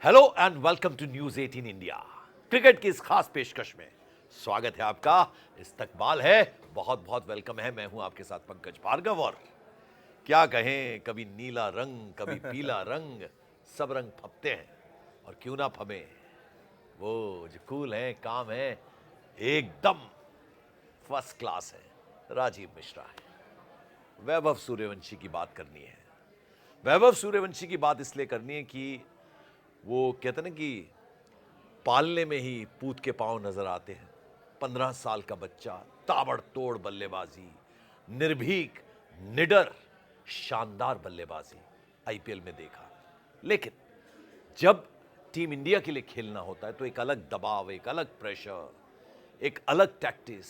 Hello and welcome to news 18 India. Cricket की इस खास पेशकश में स्वागत है आपका। इस्तकबाल है, बहुत बहुत वेलकम है। मैं हूं आपके साथ पंकज भार्गव। और क्या कहें, कभी नीला रंग कभी पीला रंग, सब रंग फपते हैं और क्यों ना फमे। वो जो कूल है, काम है, एकदम फर्स्ट क्लास है, राजीव मिश्रा है। वैभव सूर्यवंशी की बात करनी है। वैभव सूर्यवंशी की बात इसलिए करनी है कि वो कहते ना कि पालने में ही पूत के पांव नजर आते हैं। 15 साल का बच्चा, ताबड़तोड़ बल्लेबाजी, निर्भीक, निडर, शानदार बल्लेबाजी आईपीएल में देखा। लेकिन जब टीम इंडिया के लिए खेलना होता है तो एक अलग दबाव, एक अलग प्रेशर, एक अलग टैक्टिस,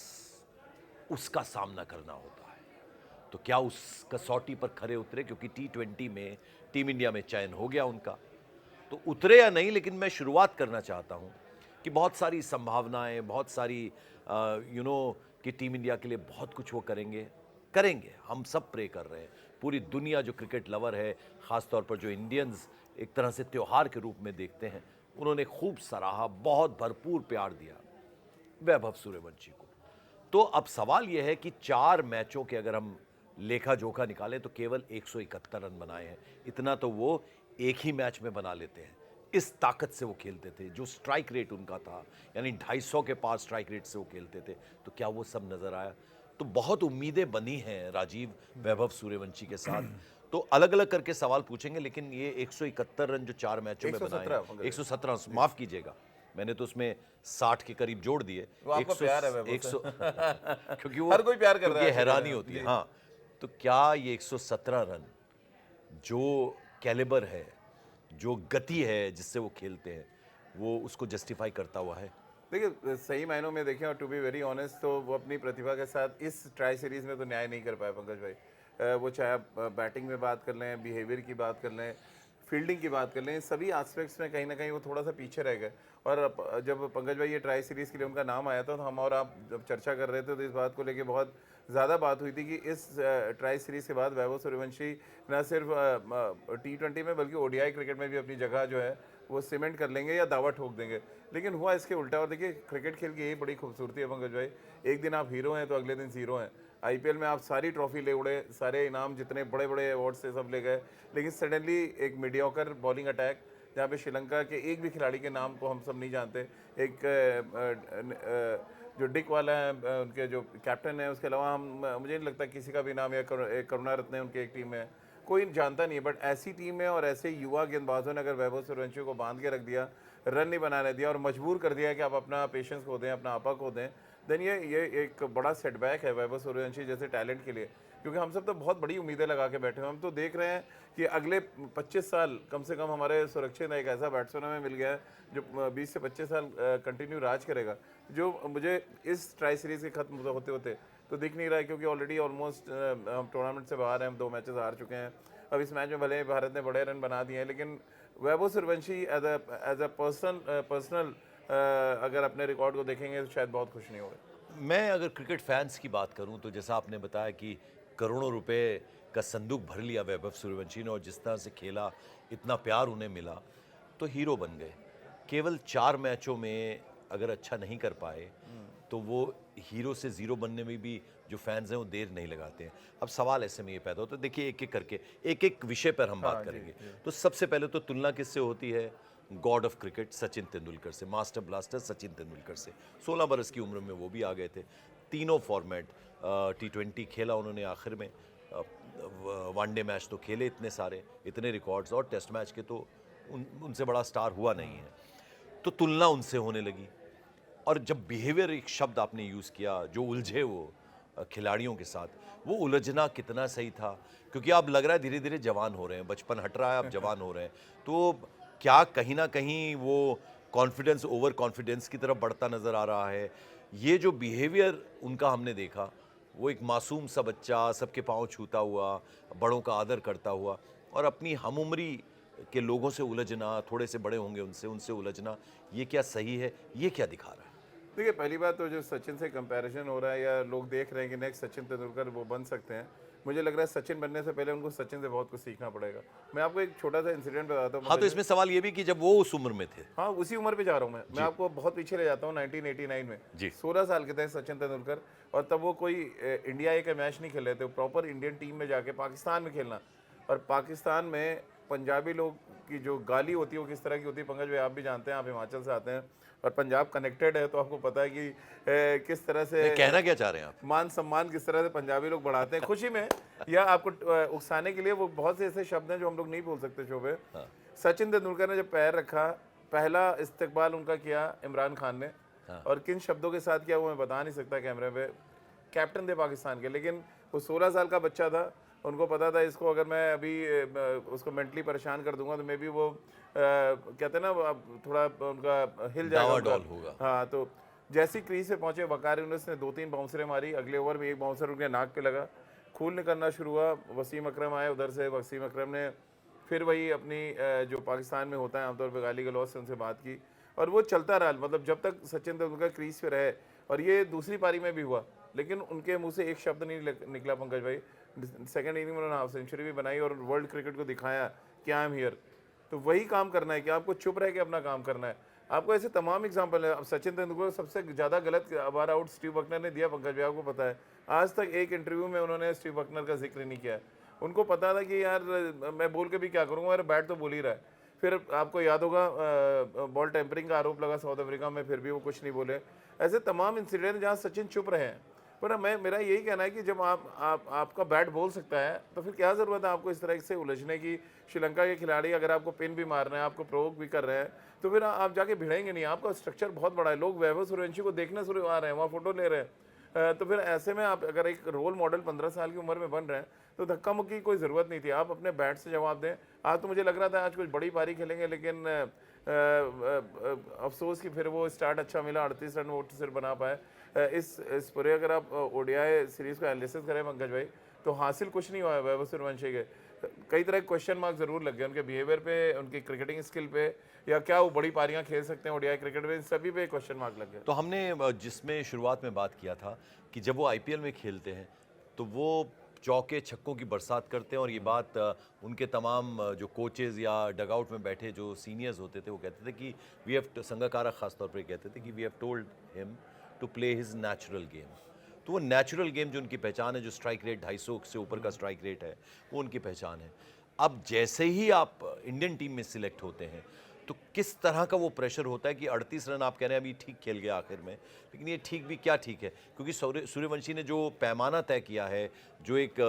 उसका सामना करना होता है। तो क्या उस कसौटी पर खरे उतरे? क्योंकि T20 में टीम इंडिया में चयन हो गया उनका, तो उतरे या नहीं। लेकिन मैं शुरुआत करना चाहता हूं कि बहुत सारी संभावनाएं, बहुत सारी कि टीम इंडिया के लिए बहुत कुछ वो करेंगे करेंगे हम सब प्रे कर रहे हैं। पूरी दुनिया जो क्रिकेट लवर है, खासतौर पर जो इंडियंस एक तरह से त्योहार के रूप में देखते हैं, उन्होंने खूब सराहा, बहुत भरपूर प्यार दिया वैभव सूर्यवंशी को। तो अब सवाल यह है कि 4 मैचों के अगर हम लेखा जोखा निकालें तो केवल 171 रन बनाए हैं। इतना तो वो एक ही मैच में बना लेते हैं। इस ताकत से वो खेलते थे, जो स्ट्राइक रेट उनका था, यानी 250 के पास स्ट्राइक रेट से वो खेलते थे। तो क्या वो सब नजर आया? तो बहुत उम्मीदें बनी हैं राजीव वैभव सूर्यवंशी के साथ। तो अलग अलग करके सवाल पूछेंगे, लेकिन ये 171 रन जो 4 मैचों में बनाए हैं, 117, माफ कीजिएगा, मैंने तो उसमें 60 के करीब जोड़ दिए। वो आपका प्यार है वैभव से। क्योंकि वो हर कोई प्यार कर रहा है, क्योंकि ऐसे कह रहे हैरानी हैं होती है। जी। हाँ, तो क्या ये 117 रन जो कैलिबर है, जो गति है जिससे वो खेलते हैं, वो उसको जस्टिफाई करता हुआ है? देखिए, सही मायनों में देखें और टू बी वेरी ऑनेस्ट, तो वो अपनी प्रतिभा के साथ इस ट्राई सीरीज में तो न्याय नहीं कर पाए पंकज भाई। वो चाहे आप बैटिंग में बात कर लें, बिहेवियर की बात कर लें, फील्डिंग की बात कर लें, सभी एस्पेक्ट्स में कहीं ना कहीं वो थोड़ा सा पीछे रह गए। और जब पंकज भाई ये ट्राई सीरीज़ के लिए उनका नाम आया था, तो हम और आप जब चर्चा कर रहे थे तो इस बात को लेकर बहुत ज़्यादा बात हुई थी कि इस ट्राई सीरीज़ के बाद वैभव सूर्यवंशी न सिर्फ T20 में बल्कि ODI क्रिकेट में भी अपनी जगह जो है वो सीमेंट कर लेंगे या दावा ठोक देंगे। लेकिन हुआ इसके उल्टा। और देखिए, क्रिकेट खेल की यही बड़ी खूबसूरती है पंकज भाई, एक दिन आप हीरो हैं तो अगले दिन जीरो हैं। आईपीएल में आप सारी ट्रॉफी ले उड़े, सारे इनाम जितने बड़े बड़े अवार्ड्स थे सब ले गए, लेकिन सडनली एक मीडियोकर बॉलिंग अटैक, जहाँ पे श्रीलंका के एक भी खिलाड़ी के नाम को हम सब नहीं जानते, एक जो डिक वाला है, उनके जो कैप्टन है, उसके अलावा हम मुझे नहीं लगता किसी का भी नाम, या करुणारत्ने उनके एक टीम में है, कोई जानता नहीं है। बट ऐसी टीम में और ऐसे युवा गेंदबाजों ने अगर वैभव सूर्यवंशी को बांध के रख दिया, रन नहीं बनाने दिया और मजबूर कर दिया कि आप अपना पेशेंस खो दें, अपना आपा खो दें, देन ये एक बड़ा सेटबैक है वैभव सूर्यवंशी जैसे टैलेंट के लिए। क्योंकि हम सब तो बहुत बड़ी उम्मीदें लगा के बैठे हैं। हम तो देख रहे हैं कि अगले 25 साल कम से कम हमारे सुरक्षित एक ऐसा बैट्समैन हमें मिल गया है जो 20 से 25 साल कंटिन्यू राज करेगा, जो मुझे इस ट्राई सीरीज़ के खत्म होते होते तो दिख नहीं रहा है। क्योंकि ऑलरेडी ऑलमोस्ट हम टूर्नामेंट से बाहर हैं, हम 2 मैचेस हार चुके हैं। अब इस मैच में भले भारत ने बड़े रन बना दिए हैं, लेकिन Vaibhav Suryavanshi as a personal अगर अपने रिकॉर्ड को देखेंगे तो शायद बहुत खुश नहीं होंगे। मैं अगर क्रिकेट फैंस की बात करूं तो जैसा आपने बताया कि करोड़ों रुपए का संदूक भर लिया वैभव सूर्यवंशी ने, और जिस तरह से खेला, इतना प्यार उन्हें मिला, तो हीरो बन गए। केवल 4 मैचों में अगर अच्छा नहीं कर पाए तो वो हीरो से ज़ीरो बनने में भी जो फैंस हैं वो देर नहीं लगाते हैं। अब सवाल ऐसे में ये पैदा होता है, देखिए एक एक करके एक एक विषय पर हम बात हाँ जी, करेंगे। जी। तो सबसे पहले तो तुलना किससे होती है? God of cricket Sachin Tendulkar से, मास्टर ब्लास्टर सचिन तेंदुलकर से। 16 बरस की उम्र में वो भी आ गए थे। तीनों फॉर्मेट, T20 खेला उन्होंने आखिर में, वनडे मैच तो खेले इतने सारे, इतने रिकॉर्ड्स, और टेस्ट मैच के तो उनसे बड़ा स्टार हुआ नहीं है। तो तुलना उनसे होने लगी। और जब बिहेवियर एक शब्द आपने यूज़ किया, जो उलझे वो खिलाड़ियों के साथ, वो उलझना कितना सही था। क्योंकि अब लग रहा है धीरे धीरे जवान हो रहे हैं, बचपन हट रहा है, अब जवान हो रहे हैं। तो क्या कहीं ना कहीं वो कॉन्फिडेंस ओवर कॉन्फिडेंस की तरफ बढ़ता नज़र आ रहा है? ये जो बिहेवियर उनका हमने देखा, वो एक मासूम सा बच्चा, सबके पाँव छूता हुआ, बड़ों का आदर करता हुआ, और अपनी हम उम्री के लोगों से उलझना, थोड़े से बड़े होंगे उनसे उनसे उलझना, ये क्या सही है? ये क्या दिखा रहा है? देखिए, पहली बात तो जो सचिन से कंपैरिजन हो रहा है या लोग देख रहे हैं कि नेक्स्ट सचिन तेंदुलकर वो बन सकते हैं, मुझे लग रहा है सचिन बनने से पहले उनको सचिन से बहुत कुछ सीखना पड़ेगा। मैं आपको एक छोटा सा इंसिडेंट बताता हूँ। हाँ, तो इसमें सवाल ये भी कि जब वो उस उम्र में थे। हाँ, उसी उम्र पे जा रहा हूँ मैं आपको बहुत पीछे ले जाता हूँ 1989 में। जी। 16 साल के थे सचिन तेंदुलकर, और तब वो कोई इंडिया ए का मैच नहीं खेल रहे थे, प्रॉपर इंडियन टीम में जाके पाकिस्तान में खेलना। और पाकिस्तान में पंजाबी लोग की जो गाली होती है वो किस तरह की होती है, पंकज भाई आप भी जानते हैं, आप हिमाचल से आते हैं और पंजाब कनेक्टेड है, तो आपको पता है कि किस तरह से कहना क्या चाह रहे हैं आप? मान सम्मान किस तरह से पंजाबी लोग बढ़ाते हैं खुशी में या आपको उकसाने के लिए। वो बहुत से ऐसे शब्द हैं जो हम लोग नहीं बोल सकते शोभे। सचिन तेंदुलकर ने जब पैर रखा, पहला इस्तकबाल उनका किया इमरान खान ने, और किन शब्दों के साथ किया वो मैं बता नहीं सकता कैमरे पे। कैप्टन थे पाकिस्तान के, लेकिन वो 16 साल का बच्चा था, उनको पता था इसको अगर मैं अभी उसको मेंटली परेशान कर दूंगा तो मे बी वो कहते हैं ना अब थोड़ा उनका हिल जाएगा होगा। हाँ, तो जैसी क्रीज पे पहुंचे वकार यूनिस ने 2-3 बाउंसरें मारी, अगले ओवर में एक बाउंसर उनके नाक पे लगा, खून निकलना शुरू हुआ। वसीम अकरम आए उधर से, वसीम अकरम ने फिर वही अपनी जो पाकिस्तान में होता है आमतौर पर गाली गलौज से उनसे बात की, और वो चलता रहा मतलब जब तक सचिन तेंदुलकर क्रीज पे रहे। और ये दूसरी पारी में भी हुआ, लेकिन उनके मुंह से एक शब्द नहीं निकला पंकज भाई। सेकंड इनिंग में उन्होंने हाफ सेंचुरी भी बनाई और वर्ल्ड क्रिकेट को दिखाया कि आई एम हियर। तो वही काम करना है कि आपको चुप रह के अपना काम करना है। आपको ऐसे तमाम एग्जाम्पल है। अब सचिन तेंदुलकर सबसे ज़्यादा गलत बार आउट स्टीव बकनर ने दिया पंकज भाई, आपको पता है। आज तक एक इंटरव्यू में उन्होंने स्टीव बकनर का जिक्र नहीं किया। उनको पता था कि यार मैं बोल के भी क्या करूँगा, मेरा बैट तो बोल ही रहा है। फिर आपको याद होगा बॉल टेम्परिंग का आरोप लगा साउथ अफ्रीका में, फिर भी वो कुछ नहीं बोले। ऐसे तमाम इंसिडेंट जहाँ सचिन चुप रहे हैं। पर मेरा यही कहना है कि जब आपका बैट बोल सकता है तो फिर क्या ज़रूरत है आपको इस तरह से उलझने की। श्रीलंका के खिलाड़ी अगर आपको पिन भी मार रहे हैं, आपको प्रोवोक भी कर रहे हैं, तो फिर आप जाके भिड़ेंगे नहीं। आपका स्ट्रक्चर बहुत बड़ा है, लोग वैभव सूर्यवंशी को देखने शुरू आ रहे हैं, वहाँ फोटो ले रहे हैं। तो फिर ऐसे में आप अगर एक रोल मॉडल 15 साल की उम्र में बन रहे हैं तो धक्का मुक्की की कोई ज़रूरत नहीं थी। आप अपने बैट से जवाब दें। आज तो मुझे लग रहा था आज कुछ बड़ी पारी खेलेंगे, लेकिन अफसोस कि फिर वो स्टार्ट अच्छा मिला, 38 रन वो सिर्फ बना पाए। इस पूरे अगर आप ओडीआई सीरीज़ का एनालिसिस करें पंकज भाई, तो हासिल कुछ नहीं हुआ है वैभव सूर्यवंशी के। कई तरह के क्वेश्चन मार्क जरूर लग गए उनके बिहेवियर पे, उनकी क्रिकेटिंग स्किल पे, या क्या वो बड़ी पारियां खेल सकते हैं ओडीआई क्रिकेट में, सभी पे क्वेश्चन मार्क लग गए। तो हमने जिसमें शुरुआत में बात किया था कि जब वो आईपीएल में खेलते हैं तो वो चौके छक्कों की बरसात करते हैं, और ये बात उनके तमाम जो कोचेज़ या डगआउट में बैठे जो सीनियर्स होते थे वो कहते थे कि वी हैव, संगकारा खास तौर पर कहते थे कि we have told him to play his natural game. तो वो नेचुरल गेम जो उनकी पहचान है, जो स्ट्राइक रेट 250 से ऊपर का स्ट्राइक रेट है, वो उनकी पहचान है। अब जैसे ही आप इंडियन टीम में सिलेक्ट होते हैं तो किस तरह का वो प्रेशर होता है कि 38 रन आप कह रहे हैं अभी ठीक खेल गया आखिर में, लेकिन ये ठीक भी क्या ठीक है, क्योंकि सूर्यवंशी ने जो पैमाना तय किया है, जो एक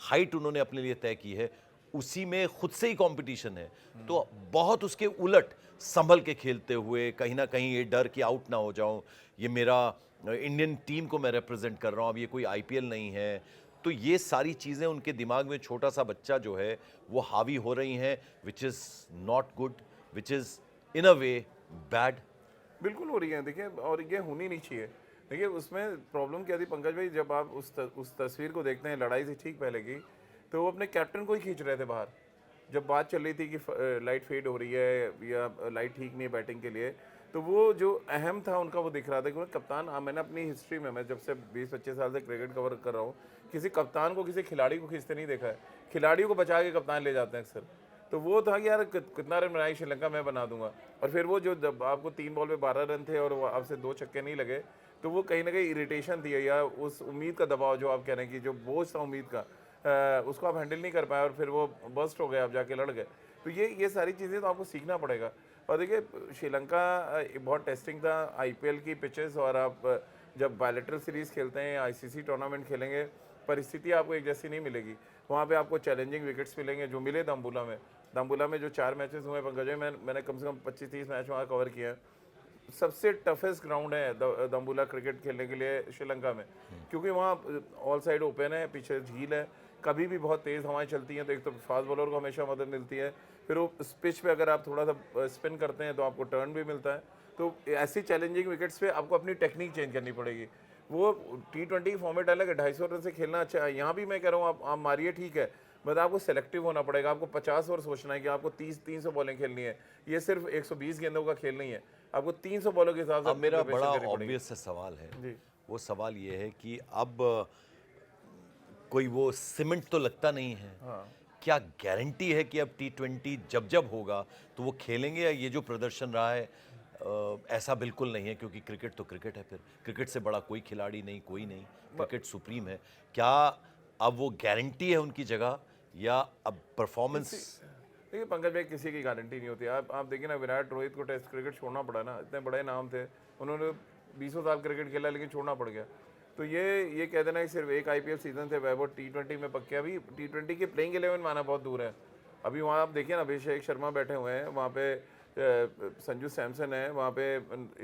हाइट उन्होंने अपने लिए तय की है, उसी में खुद से ही कंपटीशन है। तो बहुत उसके उलट संभल के खेलते हुए, कहीं ना कहीं ये डर कि आउट ना हो जाऊं, ये मेरा इंडियन टीम को मैं रिप्रेजेंट कर रहा हूं, अब ये कोई आईपीएल नहीं है, तो ये सारी चीज़ें उनके दिमाग में, छोटा सा बच्चा जो है वो हावी हो रही हैं, which is not good, which is in a way bad. बिल्कुल हो रही है, देखिए, और ये होनी नहीं चाहिए। देखिए उसमें प्रॉब्लम क्या थी पंकज भाई, जब आप उस तस्वीर को देखते हैं लड़ाई से ठीक पहले की, तो वो अपने कैप्टन को ही खींच रहे थे बाहर। जब बात चल रही थी कि लाइट फेड हो रही है या लाइट ठीक नहीं है बैटिंग के लिए, तो वो जो अहम था उनका वो दिख रहा था। क्योंकि कप्तान, मैंने अपनी हिस्ट्री में, मैं जब से 20-25 साल से क्रिकेट कवर कर रहा हूँ, किसी कप्तान को किसी खिलाड़ी को खींचते नहीं देखा है। खिलाड़ियों को बचा के कप्तान ले जाते हैं अक्सर। तो वो था कि यार कितना रन बनाई श्रीलंका, मैं बना दूंगा। और फिर वो जो जब आपको 3 बॉल पे 12 रन थे और आपसे 2 छक्के नहीं लगे, तो वो कहीं ना कहीं इरिटेशन थी, या उस उम्मीद का दबाव जो आप कह रहे हैं कि जो बोझ था उम्मीद का, उसको आप हैंडल नहीं कर पाए और फिर वो बस्ट हो गए, आप जाके लड़ गए। तो ये सारी चीज़ें तो आपको सीखना पड़ेगा। और देखिए श्रीलंका बहुत टेस्टिंग था, आईपीएल की पिचेस, और आप जब बायलैटरल सीरीज़ खेलते हैं, आईसीसी टूर्नामेंट खेलेंगे, परिस्थिति आपको एक जैसी नहीं मिलेगी। वहाँ पे आपको चैलेंजिंग विकेट्स मिलेंगे, जो मिले दम्बुला में जो 4 मैचेस हुए पंकज, मैंने कम से कम 25-30 मैच वहाँ कवर किया है। सबसे टफेस्ट ग्राउंड है दम्बुला क्रिकेट खेलने के लिए श्रीलंका में, क्योंकि वहाँ ऑल साइड ओपन है, पीछे झील है, कभी भी बहुत तेज़ हवाएं चलती हैं, तो एक तो फास्ट बॉलर को हमेशा मदद मिलती है, फिर वो पिच पे अगर आप थोड़ा सा स्पिन करते हैं तो आपको टर्न भी मिलता है। तो ऐसी चैलेंजिंग विकेट्स पे आपको अपनी टेक्निक चेंज करनी पड़ेगी। वो T20 फॉर्मेट अलग है, 250 रन से खेलना अच्छा है। यहाँ भी मैं कह रहा हूँ आप मारिए, ठीक है, बट आपको सेलेक्टिव होना पड़ेगा। आपको 50 ओवर सोचना है कि आपको 300 बॉलें खेलनी है। ये सिर्फ 120 गेंदों का खेल नहीं है, आपको 300 बॉलों के हिसाब से। अब मेरा बड़ा ऑब्वियस सवाल है, वो सवाल ये है कि अब कोई वो सीमेंट तो लगता नहीं है। हाँ। क्या गारंटी है कि अब T20 जब जब होगा तो वो खेलेंगे, या ये जो प्रदर्शन रहा है ऐसा बिल्कुल नहीं है? क्योंकि क्रिकेट तो क्रिकेट है, फिर क्रिकेट से बड़ा कोई खिलाड़ी नहीं, कोई नहीं, क्रिकेट सुप्रीम है। क्या अब वो गारंटी है उनकी जगह, या अब परफॉर्मेंस? देखिए पंकज भाई, किसी की गारंटी नहीं होती। आप देखिए ना, विराट रोहित को टेस्ट क्रिकेट छोड़ना पड़ा ना, इतने बड़े नाम थे, उन्होंने 20 साल क्रिकेट खेला लेकिन छोड़ना पड़ गया। तो ये कह देना कि सिर्फ एक आईपीएल सीजन थे, वैभव T20 में पक्के। अभी T20 के प्लेइंग 11 में आना बहुत दूर है। अभी वहाँ आप देखिए ना, अभिषेक शर्मा बैठे हुए हैं वहाँ पे, संजू सैमसन है वहाँ पे,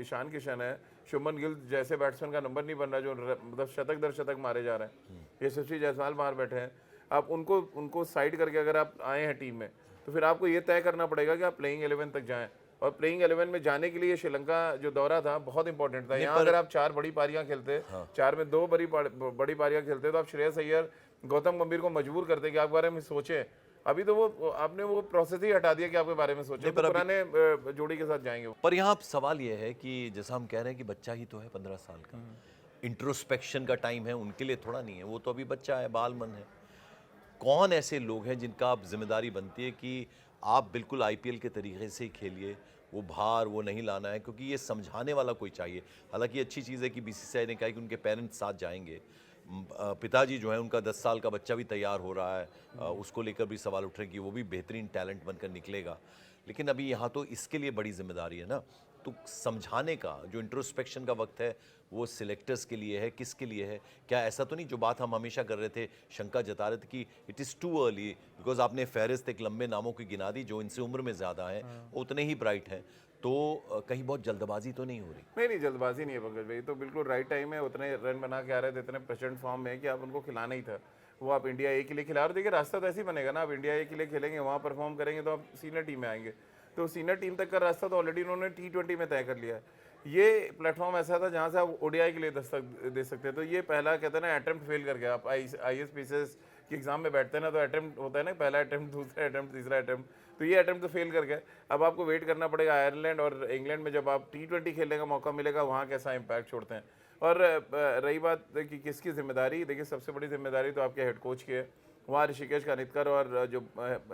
ईशान किशन है, शुभमन गिल जैसे बैट्समैन का नंबर नहीं बन रहा जो मतलब शतक दर शतक मारे जा रहे हैं। यशस्वी जायसवाल बाहर बैठे हैं। आप उनको साइड करके अगर आप आए हैं टीम में, तो फिर आपको ये तय करना पड़ेगा कि आप प्लेइंग 11 तक जाएं। और प्लेइंग 11 में जाने के लिए श्रीलंका जो दौरा था बहुत इंपॉर्टेंट था। यहाँ अगर आप 4 बड़ी पारियां खेलते, 4 में 2 बड़ी पारियां खेलते, तो आप श्रेयस अय्यर, गौतम गंभीर को मजबूर करते कि आप बारे में सोचें। अभी तो वो आपने वो प्रोसेस ही हटा दिया कि आपके बारे में सोचें, तो पुराने जोड़ी के साथ जाएंगे। पर यहाँ सवाल ये है कि जैसा हम कह रहे हैं कि बच्चा ही तो है 15 साल का, इंट्रोस्पेक्शन का टाइम है, उनके लिए थोड़ा नहीं है, वो तो अभी बच्चा है, बाल मन है। कौन ऐसे लोग हैं जिनका आप जिम्मेदारी बनती है कि आप बिल्कुल आईपीएल के तरीके से ही खेलिए, वो भार वो नहीं लाना है? क्योंकि ये समझाने वाला कोई चाहिए। हालांकि अच्छी चीज़ है कि बीसीसीआई ने कहा कि उनके पेरेंट्स साथ जाएंगे। पिताजी जो है, उनका 10 साल का बच्चा भी तैयार हो रहा है, उसको लेकर भी सवाल उठ रहे हैं कि वो भी बेहतरीन टैलेंट बनकर निकलेगा। लेकिन अभी यहाँ तो इसके लिए बड़ी जिम्मेदारी है ना, तो समझाने का जो इंट्रोस्पेक्शन का वक्त है वो सिलेक्टर्स के लिए है, किसके लिए है? क्या ऐसा तो नहीं जो बात हम हमेशा कर रहे थे, शंका जता रहे थे कि it is too early, because आपने फहरिस्त एक लंबे नामों की गिना दी जो इनसे उम्र में ज़्यादा हैं, उतने ही ब्राइट हैं, तो कहीं बहुत जल्दबाजी तो नहीं हो रही? नहीं, जल्दबाजी नहीं है पंकज भाई, तो बिल्कुल राइट टाइम है। उतने रन बना के आ रहे थे, इतने प्रेजेंट फॉर्म में कि आप उनको खिलाना ही था। वो आप इंडिया ए के लिए खिला रहे, देखिए रास्ता तो ऐसे ही बनेगा ना, आप इंडिया ए के लिए खेलेंगे, वहाँ परफॉर्म करेंगे तो आप सीनियर टीम में आएंगे। तो सीनियर टीम तक का रास्ता तो ऑलरेडी उन्होंने T20 में तय कर लिया है। ये प्लेटफॉर्म ऐसा था जहाँ से आप ओडीआई के लिए दस्तक दे सकते हैं। तो ये पहला कहते हैं ना, अटेम्प्ट फेल कर गया। आप IAS के एग्जाम में बैठते हैं ना, तो अटेम्प्ट होता है ना, पहला अटेम्प्ट, दूसरा अटेम्प्ट, तीसरा अटेम्प्ट, तो ये अटेम्प्ट तो फेल कर गया। अब आपको वेट करना पड़ेगा आयरलैंड और इंग्लैंड में जब आप T20 खेलने का मौका मिलेगा, वहाँ कैसा इंपैक्ट छोड़ते हैं। और रही बात कि किसकी जिम्मेदारी, देखिए सबसे बड़ी जिम्मेदारी तो आपके हेड कोच की है। वहाँ ऋषिकेश कानितकर और जो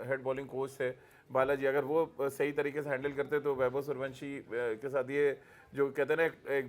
हेड बॉलिंग कोच थे बालाजी, अगर वो सही तरीके से हैंडल करते तो वैभव सूर्यवंशी के साथ ये जो कहते हैं ना एक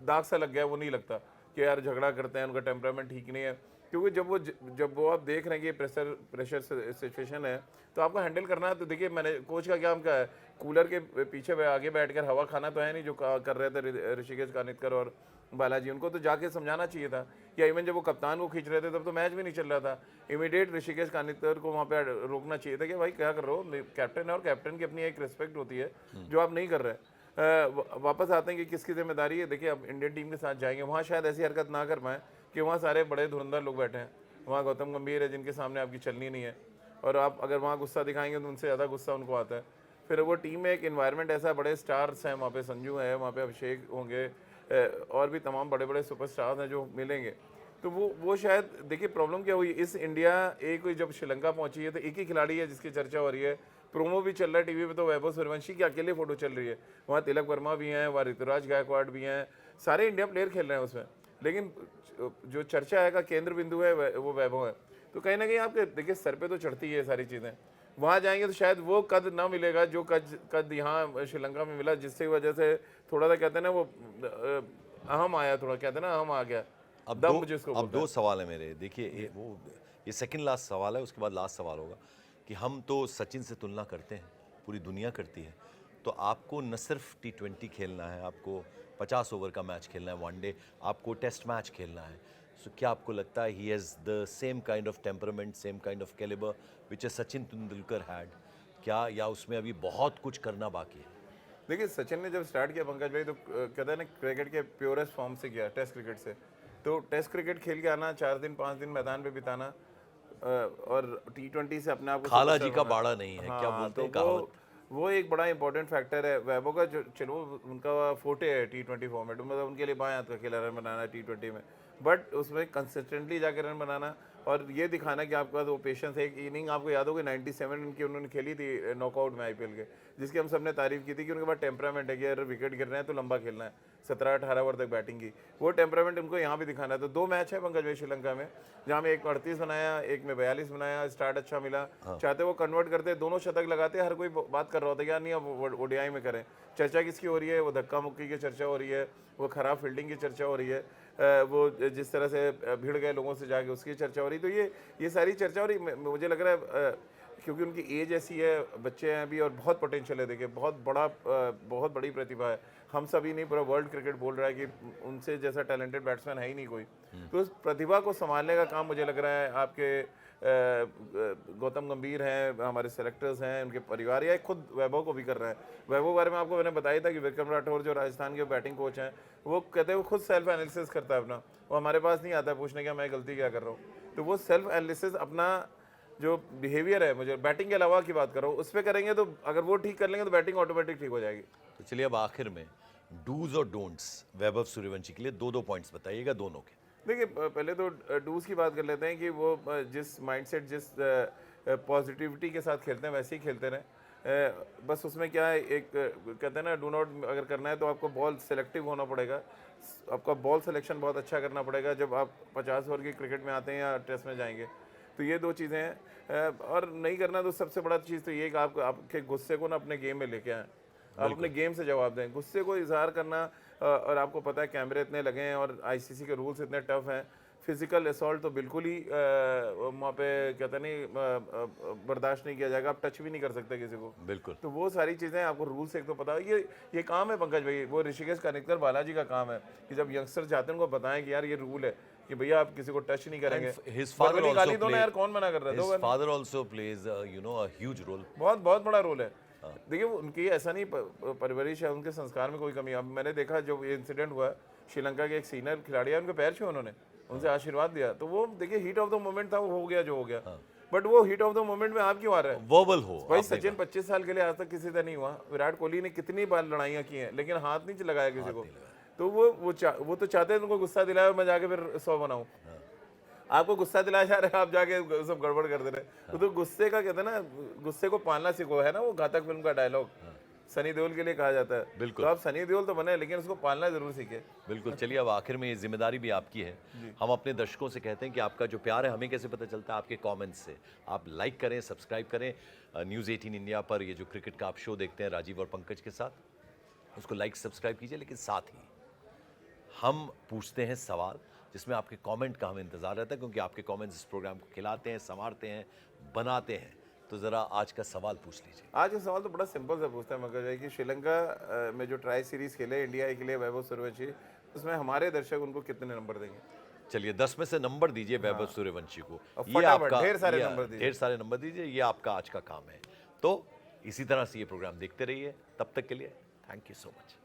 दाग सा लग गया, वो नहीं लगता कि यार झगड़ा करते हैं, उनका टेम्परामेंट ठीक नहीं है। क्योंकि जब वो आप देख रहे हैं कि प्रेशर सिचुएशन है, तो आपको हैंडल करना है। तो देखिए, मैंने कोच का क्या क्या है, कूलर के पीछे आगे बैठकर हवा खाना तो है नहीं जो कर रहे थे ऋषिकेश कानितकर और बालाजी। उनको तो जाके समझाना चाहिए था। या इवन जब वो कप्तान को खींच रहे थे तब तो मैच भी नहीं चल रहा था, इमीडिएट ऋषिकेश कानितकर को वहाँ पे रोकना चाहिए था कि भाई क्या कर रहे हो, कैप्टन है और कैप्टन की अपनी एक रिस्पेक्ट होती है जो आप नहीं कर रहे। वापस आते हैं कि किसकी जिम्मेदारी है। देखिए, अब इंडियन टीम के साथ जाएंगे, वहाँ शायद ऐसी हरकत ना कर पाएँ कि वहाँ सारे बड़े धुरंधर लोग बैठे हैं। वहाँ गौतम गंभीर है जिनके सामने आपकी चलनी नहीं है, और आप अगर वहाँ गुस्सा दिखाएंगे तो उनसे ज़्यादा गुस्सा उनको आता है। फिर वो टीम में एक इन्वायरमेंट ऐसा, बड़े स्टार्स हैं वहाँ पे, संजू है वहाँ पे, अभिषेक होंगे, और भी तमाम बड़े बड़े सुपरस्टार्स हैं जो मिलेंगे। तो वो शायद देखिए प्रॉब्लम क्या हुई, इस इंडिया ए को जब श्रीलंका पहुंची है तो एक ही खिलाड़ी है जिसकी चर्चा हो रही है, प्रोमो भी चल रहा है टीवी पे, तो वैभव सूर्यवंशी की अकेले फोटो चल रही है। वहाँ तिलक वर्मा भी हैं, वहाँ ऋतुराज गायकवाड़ भी हैं, सारे इंडिया प्लेयर खेल रहे हैं उसमें, लेकिन जो चर्चा है का केंद्र बिंदु है वो वैभव है। तो कहीं ना कहीं आपके देखिए सर पे तो चढ़ती है सारी चीज़ें। वहाँ जाएंगे तो शायद वो कद ना मिलेगा जो कद यहाँ श्रीलंका में मिला, जिसकी वजह से थोड़ा सा कहते हैं ना वो अहम आया, थोड़ा कहते हैं ना अहम आ गया। अब दो सवाल है मेरे। देखिए ये सेकंड लास्ट सवाल है, उसके बाद लास्ट सवाल होगा कि हम तो सचिन से तुलना करते हैं, पूरी दुनिया करती है, तो आपको न सिर्फ T20 खेलना है, आपको 50 ओवर का मैच खेलना है, वनडे, आपको टेस्ट मैच खेलना है। सो क्या आपको लगता है he has the same kind of temperament, same kind of calibre which a Sachin Tendulkar had, क्या, या उसमें अभी बहुत कुछ करना बाकी है? देखिए, सचिन ने जब स्टार्ट किया पंकज भाई, तो कहते हैं ना क्रिकेट के प्योरेस्ट फॉर्म से किया, टेस्ट क्रिकेट से। तो टेस्ट क्रिकेट खेल के आना, 4 दिन 5 दिन मैदान पे बिताना, और T20 से अपने आप को खाला जी का बाड़ा नहीं है, क्या हाँ, बोलते हैं तो कहावत? वो एक बड़ा इंपॉर्टेंट फैक्टर है। वैभव का जो चलो उनका फोटे है T20 फॉर्मेट, मतलब उनके लिए बाएं हाथ का खेला रन बनाना है T20 में। बट उसमें कंसिस्टेंटली जाकर रन बनाना और ये दिखाना कि आपके पास वो पेशेंस है। एक इनिंग आपको याद होगी 97 रन की उन्होंने खेली थी नॉकआउट में आईपीएल के, जिसकी हम सब ने तारीफ की थी कि उनके पास टेम्परामेंट है कि अगर विकेट गिर रहे हैं तो लंबा खेलना है, 17-18 ओवर तक बैटिंग की। वो टेम्परामेंट उनको यहाँ भी दिखाना है। तो 2 मैच है पंकज भाई श्रीलंका में, जहाँ में एक में 38 बनाया, एक में 42 बनाया, स्टार्ट अच्छा मिला। चाहते वो कन्वर्ट करते, दोनों शतक लगाते, हर कोई बात कर रहा होता है यार नहीं अब ओडीआई में करें। चर्चा किसकी हो रही है? वो धक्का मुक्की की चर्चा हो रही है, वो खराब फील्डिंग की चर्चा हो रही है, वो जिस तरह से भिड़ गए लोगों से जाके उसकी चर्चा हो रही। तो ये सारी चर्चा हो रही। मुझे लग रहा है क्योंकि उनकी एज ऐसी है, बच्चे हैं अभी और बहुत पोटेंशियल है। देखिए बहुत बड़ी प्रतिभा है। हम सभी नहीं, पूरा वर्ल्ड क्रिकेट बोल रहा है कि उनसे जैसा टैलेंटेड बैट्समैन है ही नहीं कोई। तो उस प्रतिभा को संभालने का काम मुझे लग रहा है आपके गौतम गंभीर हैं, हमारे सेलेक्टर्स हैं, उनके परिवार या खुद वैभव को भी कर रहे हैं। वैभव बारे में आपको मैंने बताया था कि विक्रम राठौर जो राजस्थान के बैटिंग कोच हैं, वो कहते हैं वो खुद सेल्फ एनालिसिस करता है अपना। वो हमारे पास नहीं आता है पूछने का मैं गलती क्या कर रहा हूँ। तो वो सेल्फ एनालिसिस अपना जो बिहेवियर है, मुझे बैटिंग के अलावा की बात करो, उस पर करेंगे तो अगर वो ठीक कर लेंगे तो बैटिंग ऑटोमेटिक ठीक हो जाएगी। तो चलिए अब आखिर में डूज और डोंट्स वैभव सूर्यवंशी के लिए 2-2 पॉइंट्स बताइएगा दोनों के। देखिए पहले तो डूज की बात कर लेते हैं कि वो जिस माइंडसेट, जिस पॉजिटिविटी के साथ खेलते हैं वैसे ही खेलते रहें। बस उसमें क्या है, एक कहते हैं ना, डू नॉट अगर करना है तो आपको बॉल सेलेक्टिव होना पड़ेगा, आपका बॉल सिलेक्शन बहुत अच्छा करना पड़ेगा जब आप 50 ओवर की क्रिकेट में आते हैं या टेस्ट में जाएंगे। तो ये 2 चीज़ें हैं। और नहीं करना तो सबसे बड़ा चीज़ तो ये कि आप आपके गुस्से को ना अपने गेम में लेके आएँ, आप अपने गेम से जवाब दें। गुस्से को इजहार करना, और आपको पता है कैमरे इतने लगे हैं और आईसीसी के रूल्स इतने टफ हैं, फिजिकल असॉल्ट तो बिल्कुल ही वहाँ पे कहते नहीं बर्दाश्त नहीं किया जाएगा। आप टच भी नहीं कर सकते किसी को, बिल्कुल। तो वो सारी चीज़ें आपको रूल्स एक तो पता है। ये काम है पंकज भाई, वो ऋषिकेश कानितकर बालाजी का काम है कि जब यंगस्टर जाते हैं उनको बताएं कि यार ये रूल है कि भैया आप किसी को टच नहीं करेंगे। His father also गाली दो ना play- यार, कौन मना कर रहा है? His father also plays a huge role. बहुत बड़ा रोल है। देखिए उनकी ऐसा नहीं परवरिश है, उनके संस्कार में कोई कमी है। अब मैंने देखा जो ये इंसिडेंट हुआ, श्रीलंका के एक सीनियर खिलाड़ी है, उनके पैर छुए उन्होंने, उनसे आशीर्वाद दिया। तो वो देखिए हीट ऑफ द मोमेंट था, वो हो गया जो हो गया। बट वो हीट ऑफ द मोमेंट में आप क्यों आ रहे हैं? वर्बल हो भाई आपने सचिन 25 साल के लिए आज तक किसी से नहीं हुआ। विराट कोहली ने कितनी बार लड़ाइयाँ की हैं लेकिन हाथ नहीं लगाया किसी को। तो वो तो चाहते हैं उनको गुस्सा दिलाया, मैं जाके फिर 100 बनाऊं। आपको गुस्सा दिलाया जा रहा है, आप जाके सब गड़बड़ कर दे रहे हैं। तो गुस्से का कहते हैं ना, गुस्से को पालना सीखो, है ना वो घातक फिल्म का डायलॉग सनी देओल के लिए कहा जाता है। बिल्कुल। तो आप सनी देओल तो बने लेकिन उसको पालना जरूर सीखे। बिल्कुल। चलिए अब आखिर में ये जिम्मेदारी भी आपकी है। हम अपने दर्शकों से कहते हैं कि आपका जो प्यार है हमें कैसे पता चलता है? आपके कमेंट्स से। आप लाइक करें, सब्सक्राइब करें न्यूज़ 18 इंडिया पर। ये जो क्रिकेट का आप शो देखते हैं राजीव और पंकज के साथ, उसको लाइक सब्सक्राइब कीजिए। लेकिन साथ ही हम पूछते हैं सवाल जिसमें आपके कमेंट का हमें इंतजार रहता है, क्योंकि आपके कमेंट्स इस प्रोग्राम को खिलाते हैं, संवारते हैं, बनाते हैं। तो ज़रा आज का सवाल पूछ लीजिए। आज का सवाल तो बड़ा सिंपल सा पूछता है मगर कि श्रीलंका में जो ट्राई सीरीज खेले इंडिया के लिए वैभव सूर्यवंशी, उसमें हमारे दर्शक उनको कितने नंबर देंगे? चलिए 10 में से नंबर दीजिए वैभव सूर्यवंशी को। और ये आपका ढेर सारे नंबर दीजिए। ढेर सारे नंबर दीजिए, ये आपका आज का काम है। तो इसी तरह से ये प्रोग्राम देखते रहिए। तब तक के लिए थैंक यू सो मच।